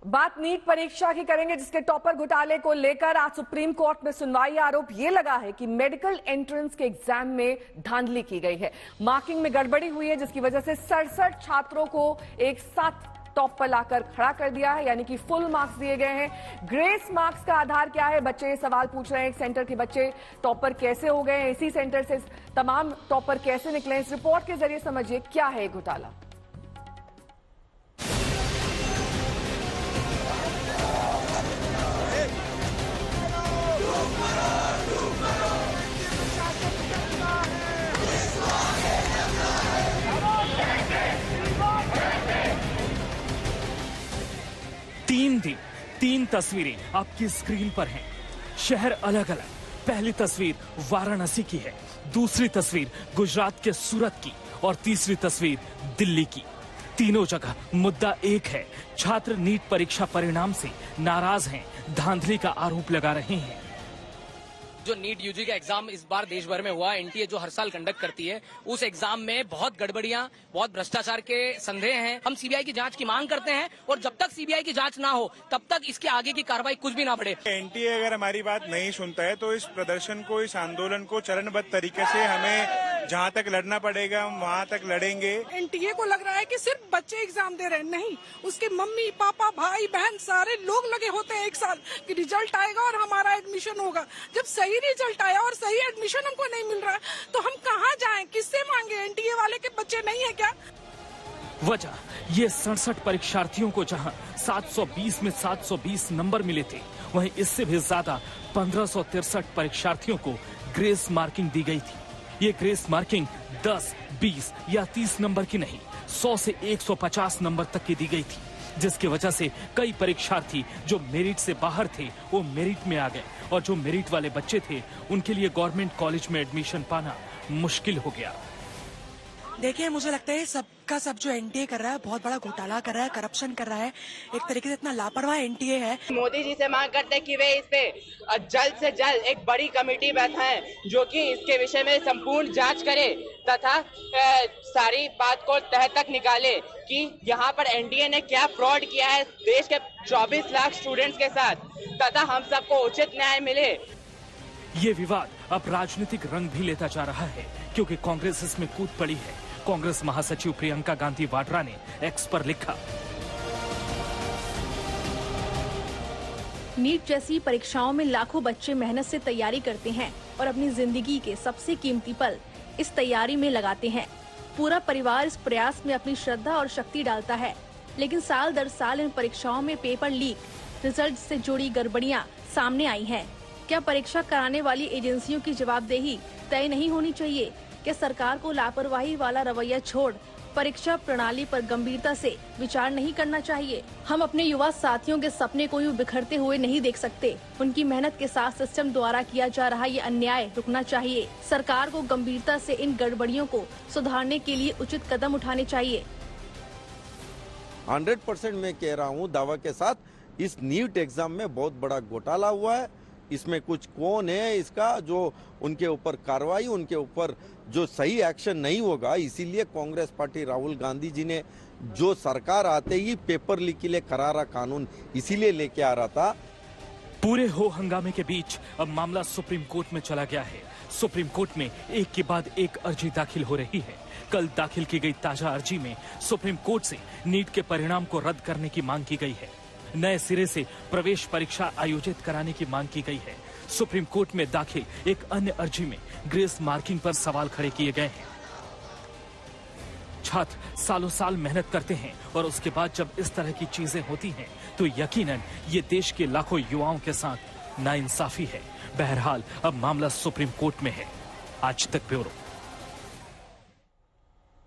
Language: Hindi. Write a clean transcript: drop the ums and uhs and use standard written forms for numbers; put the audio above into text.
बात नीट परीक्षा की करेंगे, जिसके टॉपर घोटाले को लेकर आज सुप्रीम कोर्ट में सुनवाई। आरोप ये लगा है कि मेडिकल एंट्रेंस के एग्जाम में धांधली की गई है, मार्किंग में गड़बड़ी हुई है, जिसकी वजह से 67 छात्रों को एक साथ टॉप पर लाकर खड़ा कर दिया है, यानी कि फुल मार्क्स दिए गए हैं। ग्रेस मार्क्स का आधार क्या है? बच्चे ये सवाल पूछ रहे हैं। एक सेंटर के बच्चे टॉपर कैसे हो गए, इसी सेंटर से तमाम टॉपर कैसे निकले? इस रिपोर्ट के जरिए समझिए क्या है घोटाला। तीन तस्वीरें आपकी स्क्रीन पर हैं। शहर अलग अलग। पहली तस्वीर वाराणसी की है, दूसरी तस्वीर गुजरात के सूरत की और तीसरी तस्वीर दिल्ली की। तीनों जगह मुद्दा एक है, छात्र नीट परीक्षा परिणाम से नाराज हैं, धांधली का आरोप लगा रहे हैं। जो नीट यूजी का एग्जाम इस बार देश भर में हुआ, एनटीए जो हर साल कंडक्ट करती है, उस एग्जाम में बहुत गड़बड़ियां, बहुत भ्रष्टाचार के संदेह हैं। हम सीबीआई की जांच की मांग करते हैं और जब तक सीबीआई की जांच ना हो तब तक इसके आगे की कार्रवाई कुछ भी ना बढ़े। एनटीए अगर हमारी बात नहीं सुनता है तो इस प्रदर्शन को, इस आंदोलन को चरणबद्ध तरीके से हमें जहां तक लड़ना पड़ेगा हम वहां तक लड़ेंगे। एनटीए को लग रहा है कि सिर्फ बच्चे एग्जाम दे रहे हैं, नहीं, उसके मम्मी पापा भाई बहन सारे लोग लगे होते हैं एक साल कि रिजल्ट आएगा और हमारा एडमिशन होगा। जब सही रिजल्ट आया और सही एडमिशन हमको नहीं मिल रहा तो हम कहाँ जाएं, किससे मांगे? एनटीए वाले के बच्चे नहीं है क्या? वजह ये 67 परीक्षार्थियों को जहां 720 में 720 नंबर मिले थे, वहीं इससे भी ज्यादा 1563 परीक्षार्थियों को ग्रेस मार्किंग दी गई थी। ये ग्रेस मार्किंग 10, 20 या 30 नंबर की नहीं, 100 से 150 नंबर तक की दी गई थी, जिसकी वजह से कई परीक्षार्थी जो मेरिट से बाहर थे वो मेरिट में आ गए और जो मेरिट वाले बच्चे थे उनके लिए गवर्नमेंट कॉलेज में एडमिशन पाना मुश्किल हो गया। देखिए, मुझे लगता है सबका सब जो एनटीए कर रहा है बहुत बड़ा घोटाला कर रहा है, करप्शन कर रहा है, एक तरीके से इतना लापरवाह एनटीए है। मोदी जी से मांग करते हैं कि वे इस पे जल्द से जल्द एक बड़ी कमेटी बैठाएं जो कि इसके विषय में संपूर्ण जांच करे तथा सारी बात को तह तक निकाले कि यहाँ पर एनटीए ने क्या फ्रॉड किया है देश के 24 लाख स्टूडेंट्स के साथ, तथा हम सबको उचित न्याय मिले। ये विवाद अब राजनीतिक रंग भी लेता जा रहा है, क्योंकि कांग्रेस इसमें कूद पड़ी है। कांग्रेस महासचिव प्रियंका गांधी वाड्रा ने एक्स पर लिखा, नीट जैसी परीक्षाओं में लाखों बच्चे मेहनत से तैयारी करते हैं और अपनी जिंदगी के सबसे कीमती पल इस तैयारी में लगाते हैं। पूरा परिवार इस प्रयास में अपनी श्रद्धा और शक्ति डालता है, लेकिन साल दर साल इन परीक्षाओं में पेपर लीक, रिजल्ट से जुड़ी गड़बड़ियां सामने आई हैं। क्या परीक्षा कराने वाली एजेंसियों की जवाबदेही तय नहीं होनी चाहिए? क्या सरकार को लापरवाही वाला रवैया छोड़ परीक्षा प्रणाली पर गंभीरता से विचार नहीं करना चाहिए? हम अपने युवा साथियों के सपने को यूं बिखरते हुए नहीं देख सकते। उनकी मेहनत के साथ सिस्टम द्वारा किया जा रहा ये अन्याय रुकना चाहिए। सरकार को गंभीरता से इन गड़बड़ियों को सुधारने के लिए उचित कदम उठाने चाहिए। 100% मैं कह रहा हूँ दावा के साथ, इस नीट एग्जाम में बहुत बड़ा घोटाला हुआ है। इसमें कुछ कौन है इसका जो उनके ऊपर कार्रवाई, उनके ऊपर जो सही एक्शन नहीं होगा, इसीलिए कांग्रेस पार्टी राहुल गांधी जी ने जो सरकार आते ही पेपर लीक के लिए करारा कानून इसीलिए लेके आ रहा था। पूरे हो हंगामे के बीच अब मामला सुप्रीम कोर्ट में चला गया है। सुप्रीम कोर्ट में एक के बाद एक अर्जी दाखिल हो रही है। कल दाखिल की गई ताजा अर्जी में सुप्रीम कोर्ट से नीट के परिणाम को रद्द करने की मांग की गई है। नए सिरे से प्रवेश परीक्षा आयोजित कराने की मांग की गई है। सुप्रीम कोर्ट में दाखिल एक अन्य अर्जी में ग्रेस मार्किंग पर सवाल खड़े किए गए हैं। छात्र सालों साल मेहनत करते हैं और उसके बाद जब इस तरह की चीजें होती हैं तो यकीनन ये देश के लाखों युवाओं के साथ नाइंसाफी है। बहरहाल अब मामला सुप्रीम कोर्ट में है। आज तक ब्यूरो।